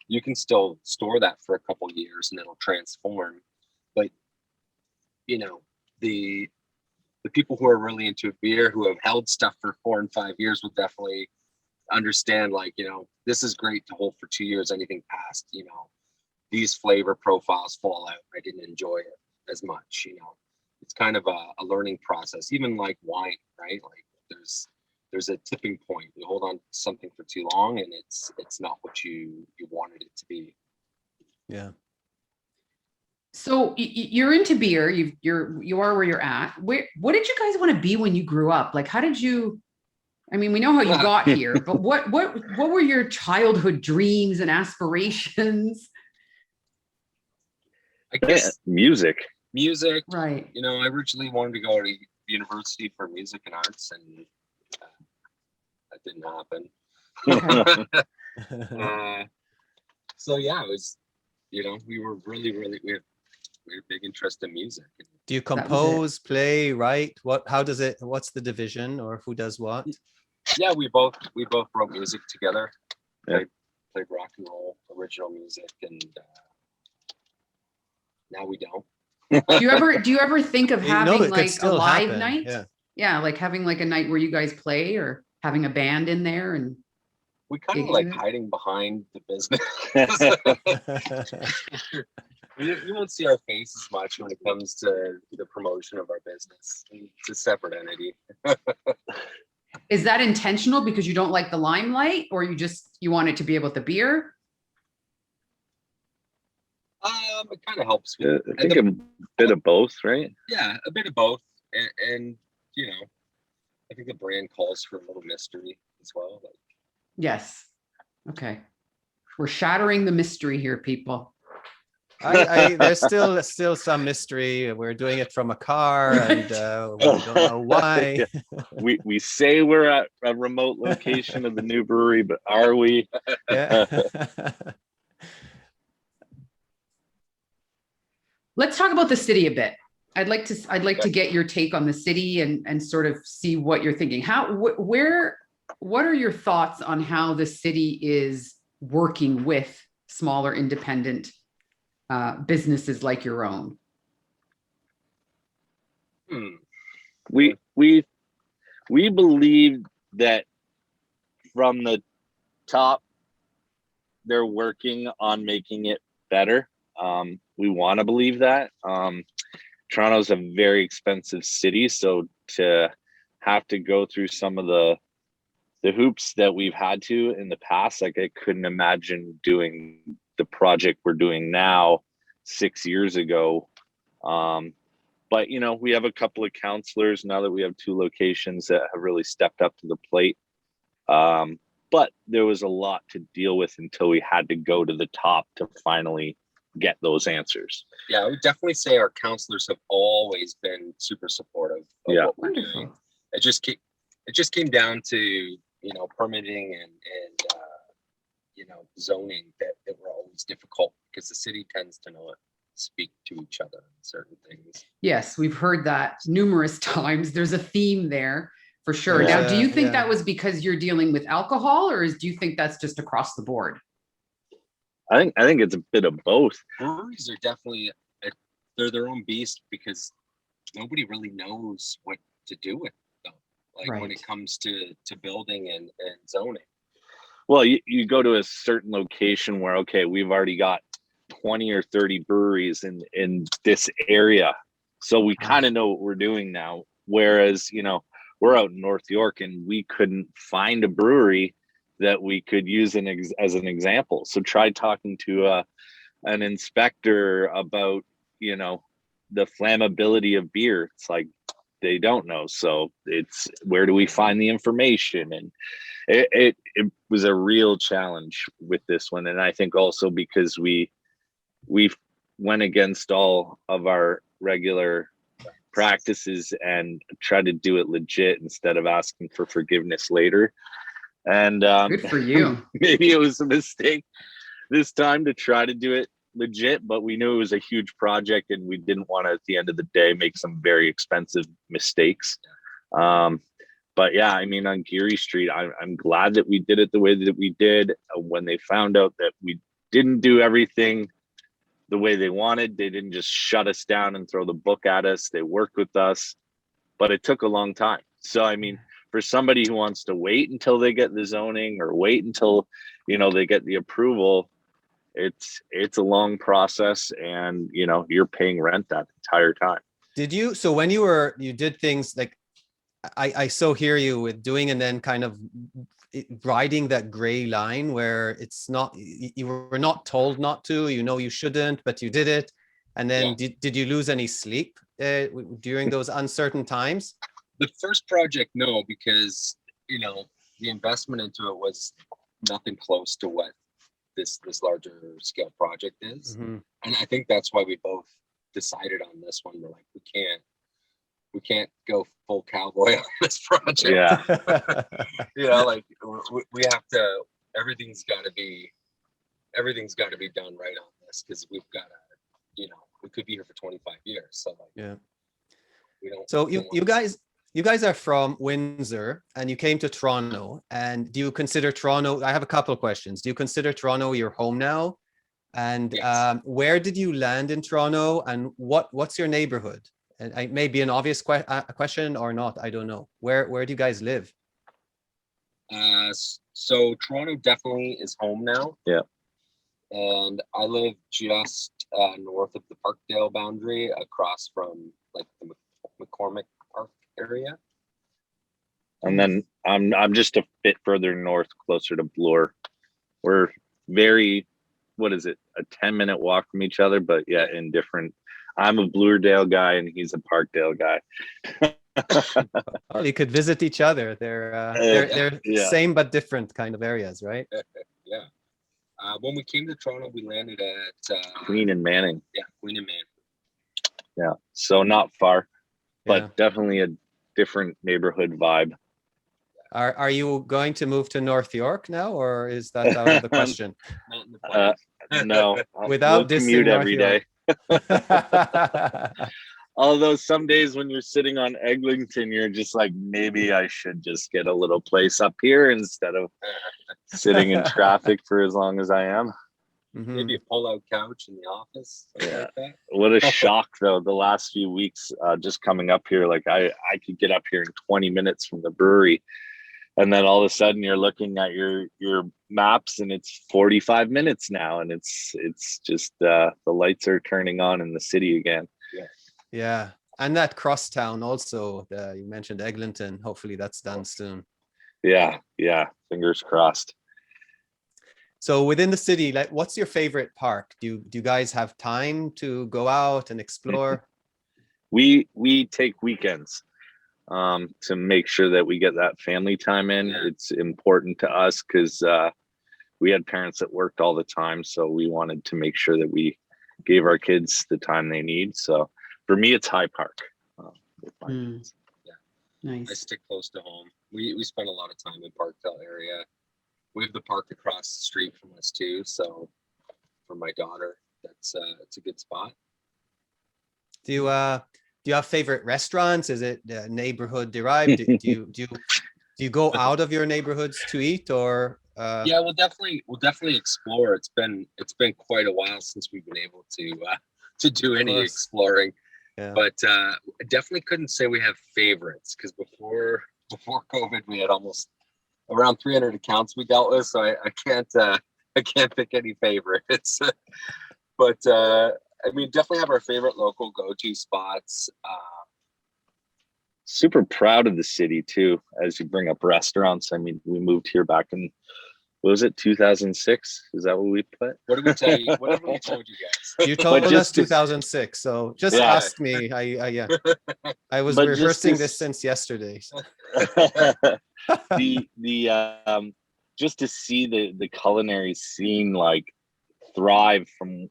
you can still store that for a couple years and it'll transform. But the people who are really into beer, who have held stuff for 4 and 5 years, will definitely understand, like, this is great to hold for 2 years. Anything past these flavor profiles fall out. I didn't enjoy it as much. It's kind of a learning process, even like wine, right? Like there's a tipping point. You hold on to something for too long and it's not what you wanted it to be. Yeah. So you're into beer. You are where you're at. What did you guys want to be when you grew up? Like, how did you? I mean, we know how you got here, but what were your childhood dreams and aspirations? I guess music. Right. I originally wanted to go to university for music and arts, and that didn't happen. Okay. So yeah, it was, we were really, really, we had we had a big interest in music. Do you was it. compose, play, write? What's the division, or who does what? Yeah, we both wrote music together. Yeah. Played rock and roll, original music, and now we don't. Do you ever think of having it could like a still live happen, night? yeah. Yeah, like having like a night where you guys play, or having a band in there and We kind of gigging like it? hiding behind the business. You won't see our faces much when it comes to the promotion of our business. It's a separate entity. Is that intentional because you don't like the limelight, or you want it to be about the beer? It kind of helps. I think a bit of both, right? Yeah, a bit of both, and you know, I think the brand calls for a little mystery as well. Like, Yes. Okay. We're shattering the mystery here, people. There's still some mystery. We're doing it from a car, and we don't know why. We say we're at a remote location of the new brewery, but are we? Yeah. Let's talk about the city a bit. I'd like to get your take on the city and sort of see what you're thinking. What are your thoughts on how the city is working with smaller independent businesses like your own? We believe that from the top, they're working on making it better. We want to believe that. Toronto's a very expensive city, so to have to go through some of the hoops that we've had to in the past, like I couldn't imagine doing the project we're doing now 6 years ago. But you know, we have a couple of counselors now that we have 2 locations that have really stepped up to the plate. But there was a lot to deal with until we had to go to the top to finally get those answers. yeah, I would definitely say our counselors have always been super supportive of what we're doing. It just came down to, you know, permitting and you know, zoning that were always difficult because the city tends to not speak to each other on certain things. Yes, we've heard that numerous times. There's a theme there for sure. Yeah, Now, do you think yeah. that was because you're dealing with alcohol, or do you think that's just across the board? I think it's a bit of both. Breweries are definitely they're their own beast because nobody really knows what to do with them. Like when it comes to building and zoning. Well, you go to a certain location where, okay, we've already got 20 or 30 breweries in this area. So we kind of know what we're doing now. Whereas, you know, we're out in North York and we couldn't find a brewery that we could use as an example. So try talking to an inspector about, you know, the flammability of beer. It's like they don't know. So it's where do we find the information? And it was a real challenge with this one. And I think also because we went against all of our regular practices and tried to do it legit instead of asking for forgiveness later. And Good for you. Maybe it was a mistake this time to try to do it legit, but we knew it was a huge project and we didn't want to, at the end of the day, make some very expensive mistakes. But yeah, I mean, on Geary Street, I'm glad that we did it the way that we did. When they found out that we didn't do everything the way they wanted, they didn't just shut us down and throw the book at us. They worked with us, but it took a long time. So, I mean, for somebody who wants to wait until they get the zoning or wait until, you know, they get the approval, it's a long process, and, you know, you're paying rent that entire time. So when you did things like, I so hear you with doing, and then kind of riding that gray line where it's not, you were not told not to, you know, you shouldn't, but you did it. And then did you lose any sleep during those uncertain times? The first project, no, because, you know, the investment into it was nothing close to what this larger scale project is. Mm-hmm. And I think that's why we both decided on this one. We're like, we can't go full cowboy on this project. Yeah. You know, like we have to, everything's got to be done right on this, because we've got to, you know, we could be here for 25 years. So like, Yeah. we don't. So we don't you guys are from Windsor and you came to Toronto. And do you consider Toronto? I have a couple of questions. Do you consider Toronto your home now? And Yes. where did you land in Toronto? And what's your neighborhood? And it may be an obvious question or not. I don't know. Where do you guys live? So Toronto definitely is home now. Yeah. And I live just north of the Parkdale boundary, across from like the McCormick Park area. And then I'm just a bit further north, closer to Bloor. We're very, what is it, a 10-minute walk from each other, but yeah, in different. I'm a Bloordale guy and he's a Parkdale guy. Oh, you could visit each other. They're Yeah. same but different kind of areas, right? Yeah. When we came to Toronto, we landed at Queen and Manning. Yeah, Queen and Manning. Yeah, so not far, but Yeah. definitely a different neighborhood vibe. Are you going to move to North York now, or is that out of the question? Not in the plan. No, Without we'll dissing commute North every York. day. Although some days when you're sitting on Eglinton, you're just like, maybe I should just get a little place up here instead of sitting in traffic for as long as I am. Mhm. Maybe a pull-out couch in the office. Yeah. Like that. What a shock though, the last few weeks, just coming up here, like I could get up here in 20 minutes from the brewery. And then all of a sudden you're looking at your maps and it's 45 minutes now. And it's just, the lights are turning on in the city again. Yeah, and that crosstown also. You mentioned Eglinton. Hopefully that's done soon. Yeah. Fingers crossed. So within the city, like, what's your favorite park? Do you guys have time to go out and explore? We take weekends to make sure that we get that family time in. Yeah. It's important to us because we had parents that worked all the time, so we wanted to make sure that we gave our kids the time they need. So for me, it's High Park. With my kids. I Nice. stick close to home. We spend a lot of time in Parkdale area. We have the park across the street from us too. So for my daughter, it's a good spot. Do you have favorite restaurants? Is it neighborhood derived? Do you go out of your neighborhoods to eat, or Yeah, we'll definitely explore. It's been quite a while since we've been able to do any course. exploring. Yeah. But I definitely couldn't say we have favorites, because before COVID we had almost around 300 accounts we dealt with, so I can't pick any favorites. But I mean, definitely have our favorite local go-to spots. Super proud of the city too, as you bring up restaurants. I mean, we moved here back in, what was it, 2006? Is that what we put? What did we tell you? What have we told you guys? you told But us just to- 2006? So just Yeah. ask me. I was But just rehearsing to- this since yesterday. the just to see the culinary scene like thrive from,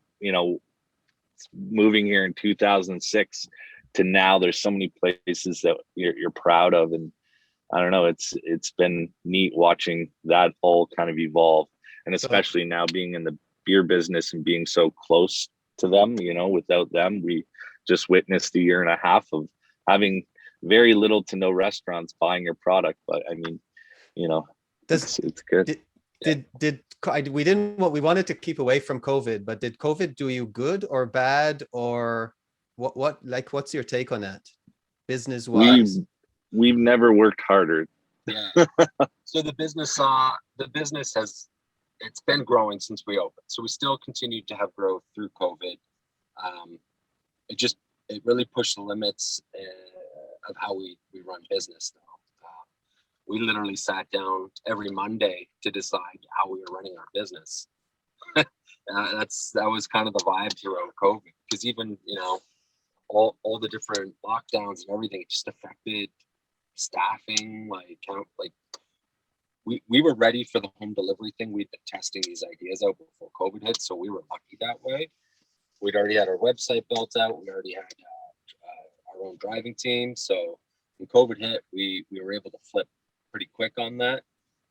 moving here in 2006 to now. There's so many places that you're proud of, and I don't know, it's been neat watching that all kind of evolve, and especially now being in the beer business and being so close to them. Without them, we just witnessed a year and a half of having very little to no restaurants buying your product. But I mean, it's good. We wanted to keep away from COVID, but did COVID do you good or bad, or what's your take on that, business wise? We've never worked harder. Yeah. So the business it's been growing since we opened. So we still continued to have growth through COVID. It really pushed the limits of how we run business now. We literally sat down every Monday to decide how we were running our business. That was kind of the vibe throughout COVID, because even all the different lockdowns and everything just affected staffing. We were ready for the home delivery thing. We'd been testing these ideas out before COVID hit, so we were lucky that way. We'd already had our website built out. We already had our own driving team. So when COVID hit, we were able to flip pretty quick on that.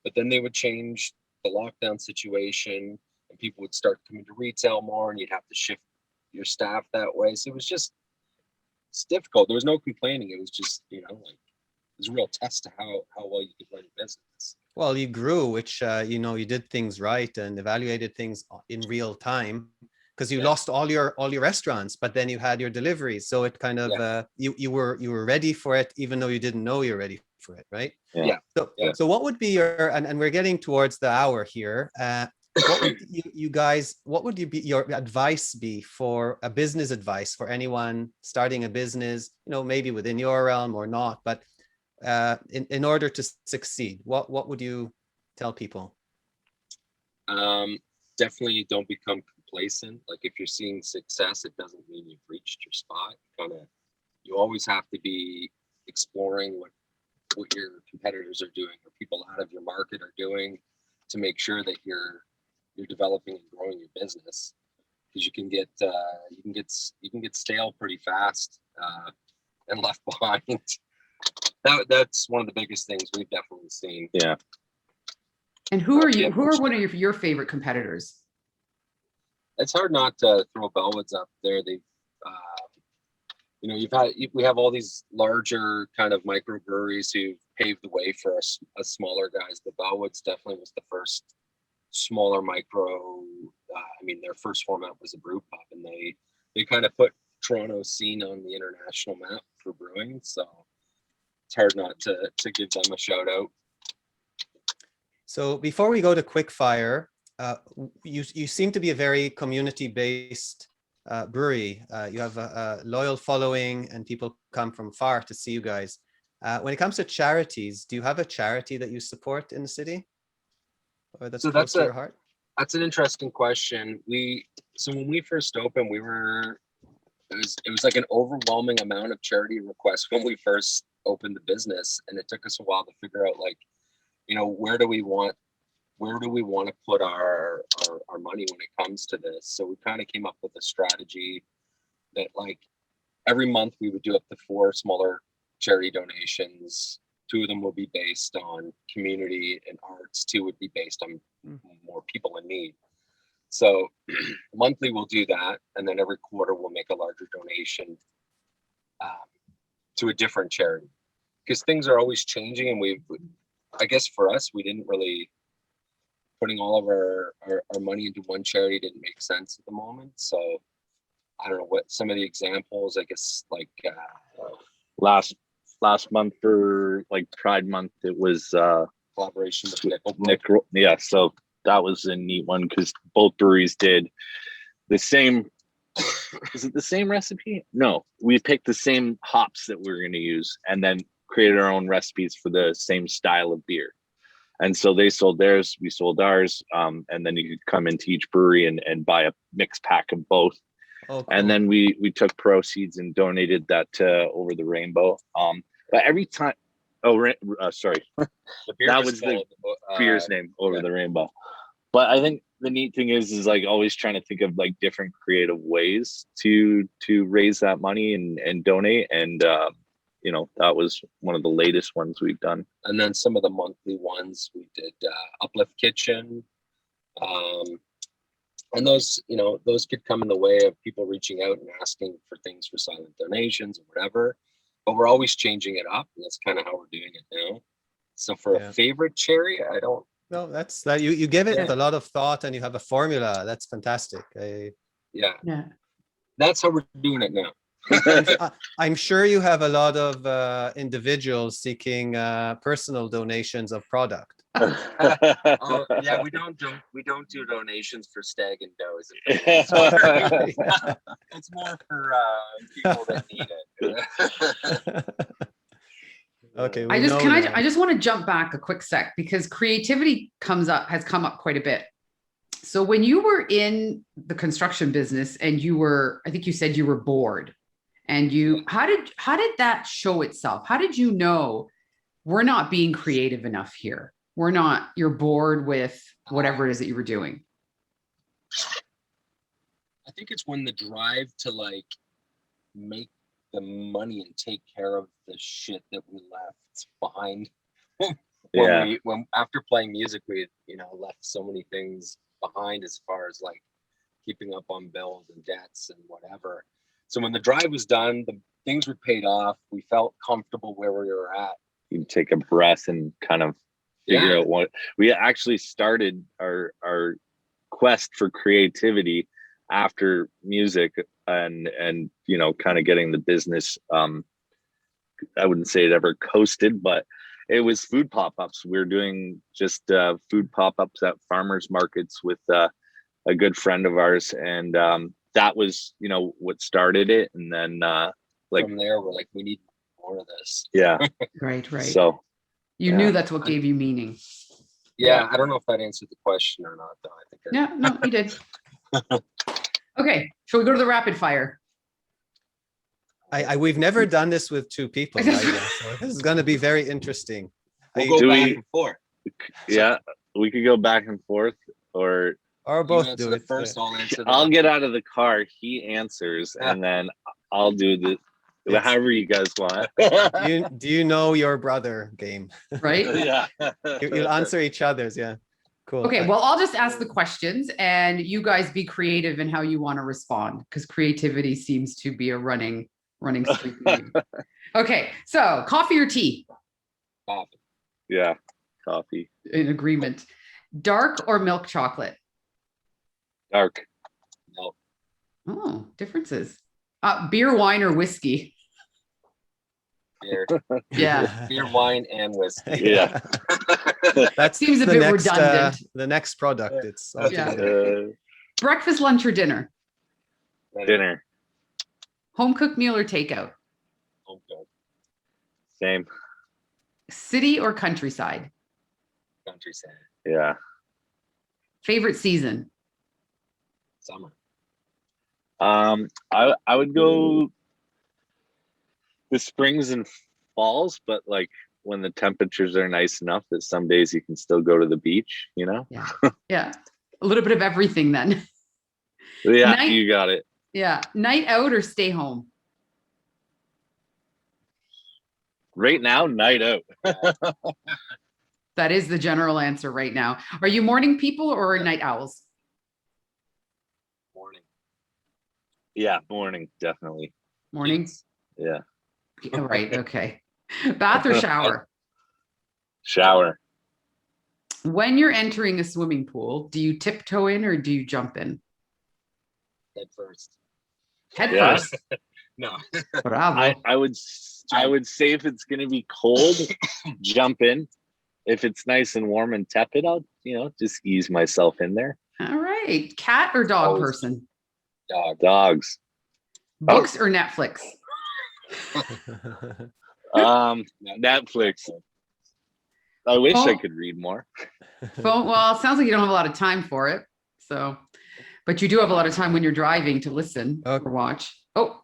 But then they would change the lockdown situation, and people would start coming to retail more, and you'd have to shift your staff that way. So it's difficult. There was no complaining. It was just, like, it was a real test to how well you could run your business. Well, you grew, which you did things right and evaluated things in real time, because you lost all your restaurants, but then you had your deliveries. So it kind of you were ready for it, even though you didn't know you're ready for it, right? Yeah. So what would be your, and we're getting towards the hour here. What would what would your advice be for a business advice for anyone starting a business, maybe within your realm or not, but in order to succeed, what would you tell people? Definitely don't become complacent. Like, if you're seeing success, it doesn't mean you've reached your spot. You always have to be exploring what your competitors are doing or people out of your market are doing, to make sure that you're developing and growing your business, because you can get stale pretty fast and left behind. That's one of the biggest things we've definitely seen. Yeah. And who are one of your favorite competitors? It's hard not to throw Bellwoods up there. They've we have all these larger kind of microbreweries who paved the way for us smaller guys. But Bellwoods definitely was the first smaller micro. Their first format was a brew pub, and they kind of put Toronto's scene on the international map for brewing. So it's hard not to give them a shout out. So before we go to quickfire, you seem to be a very community-based brewery. You have a loyal following, and people come from far to see you guys. When it comes to charities, do you have a charity that you support in the city, or that's close to your heart? That's an interesting question. When we first opened, it was like an overwhelming amount of charity requests when we first opened the business, and it took us a while to figure out, like, where do we want to put our money when it comes to this. So we kind of came up with a strategy that, like, every month we would do up to 4 smaller charity donations. 2 of them will be based on community and arts. 2 would be based on more people in need. So monthly we'll do that, and then every quarter we'll make a larger donation to a different charity, because things are always changing. And I guess for us, we didn't really, putting all of our money into one charity didn't make sense at the moment. So I don't know what some of the examples, I guess, like last month for like Pride Month, it was collaboration with Nick. Yeah, so that was a neat one, because both breweries did the same. Is it the same recipe? No, we picked the same hops that we were going to use, and then created our own recipes for the same style of beer. And so they sold theirs, we sold ours, and then you could come into each brewery and buy a mixed pack of both. Oh, cool. And then we took proceeds and donated that to Over the Rainbow. But every time, sorry, that was the beer's name, Over the Rainbow. But I think the neat thing is like always trying to think of like different creative ways to raise that money and donate. And that was one of the latest ones we've done. And then some of the monthly ones we did Uplift Kitchen. And those could come in the way of people reaching out and asking for things for silent donations or whatever. But we're always changing it up, and that's kind of how we're doing it now. So for a favorite cherry, I don't. No, that's that you give it a lot of thought, and you have a formula. That's fantastic. Yeah. That's how we're doing it now. I'm sure you have a lot of individuals seeking personal donations of product. Yeah, we don't do donations for Stag and Does. It's more for people that need it. Okay. I just want to jump back a quick sec, because creativity has come up quite a bit. So when you were in the construction business and I think you said you were bored, and how did that show itself? How did you know we're not being creative enough here? You're bored with whatever it is that you were doing? I think it's when the drive to like make the money and take care of the shit that we left behind. When after playing music, we left so many things behind, as far as like keeping up on bills and debts and whatever. So when the drive was done, the things were paid off. We felt comfortable where we were at. You take a breath and kind of figure out what we actually started our quest for creativity after music and you know, kind of getting the business. I wouldn't say it ever coasted, but it was food pop-ups. We were doing just food pop-ups at farmers markets with a good friend of ours, and that was, you know, what started it. And then like from there, we're like, we need more of this. Yeah. Right. So You knew that's what gave you meaning. Yeah, I don't know if that answered the question or not, though. I think Yeah, no, you did. Okay, shall we go to the rapid fire? We've never done this with two people, right? So this is going to be very interesting. we'll go back and forth. Yeah, we could go back and forth, or both You do answer it. first. I'll answer. I'll get out of the car. He answers, and then I'll do however you guys want. Do you know your brother game? Right? Yeah. You'll answer each other's. Yeah. Cool. Okay, well, I'll just ask the questions and you guys be creative in how you want to respond, because creativity seems to be a running streak. Okay, so coffee or tea? Coffee. Yeah, coffee. In agreement. Dark or milk chocolate? Dark. No. Oh, differences. Beer, wine, or whiskey? Beer. Yeah. Beer, wine, and whiskey. Yeah. That seems a bit redundant. The next product. It's Breakfast, lunch, or dinner? Dinner. Home cooked meal or takeout? Okay. Same. City or countryside? Countryside. Yeah. Favorite season? Summer. I would go the springs and falls, but like when the temperatures are nice enough that some days you can still go to the beach, you know? Yeah. Yeah. A little bit of everything then. Yeah, you got it. Yeah. Night out or stay home? Right now, night out. That is the general answer right now. Are you morning people or night owls? Morning. Yeah, morning, definitely. Morning? Yeah. Yeah, right. Okay. Bath or shower? Shower. When you're entering a swimming pool, do you tiptoe in or do you jump in? Head first. Head Yeah. first. No. Bravo. I would say if it's gonna be cold, jump in. If it's nice and warm and tepid, I'll, you know, just ease myself in there. All right. Cat or dog Always. person? Dog. Dogs. Books or Netflix? Netflix. I wish I Oh. could read more. Phone. Well, it sounds like you don't have a lot of time for it. So, but you do have a lot of time when you're driving to listen or watch. Oh,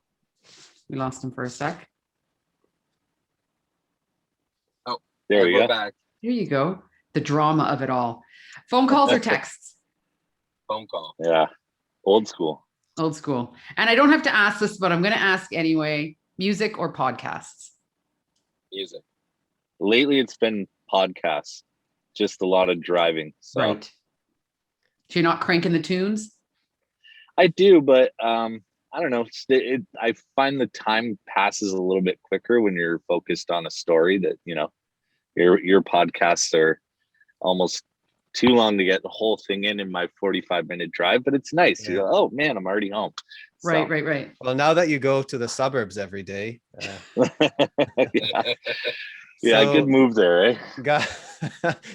we lost him for a sec. There we go. Back. Here you go. The drama of it all. Phone calls or texts? Phone call. Yeah. Old school. Old school. And I don't have to ask this, but I'm going to ask anyway. Music or podcasts? Music. Lately, it's been podcasts. Just a lot of driving. So Right. So you're not cranking the tunes? I do, but I don't know. I find the time passes a little bit quicker when you're focused on a story that, you know, your podcasts are almost too long to get the whole thing in my 45-minute drive, but it's nice. Yeah. You go, oh man, I'm already home. Right, right. Well, now that you go to the suburbs every day, Yeah, so- good move there, eh?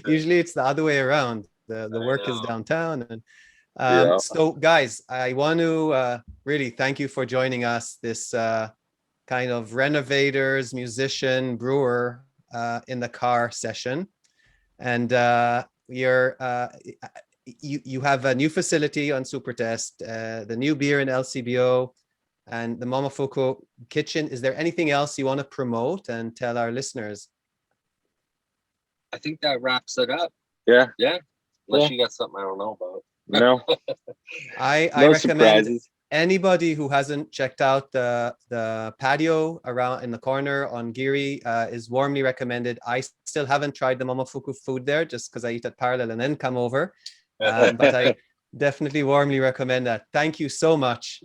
usually it's the other way around. The I work is know. downtown. And Yeah. so guys, I want to really thank you for joining us, this kind of renovators, musician, brewer in the car session. And you have a new facility on Supertest, the new beer in LCBO, and the Momofuku kitchen. Is there anything else you want to promote and tell our listeners? I think that wraps it up. Yeah. Yeah. Unless Yeah. you got something I don't know about. No, I no recommend surprises. anybody who hasn't checked out the patio around in the corner on Geary is warmly recommended. I still haven't tried the Momofuku food there just because I eat at Parallel and then come over. But Definitely warmly recommend that. Thank you so much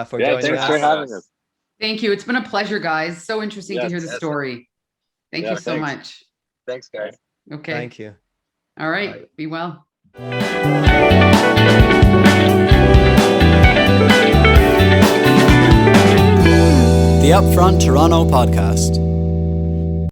for Yeah, joining thanks us. for having us. Thank you. It's been a pleasure, guys. So interesting to hear the Yes. story. Thank Yeah, you so thanks. much. Thanks, guys. Okay. Thank you. All right. Bye. Be well. The Upfront Toronto podcast.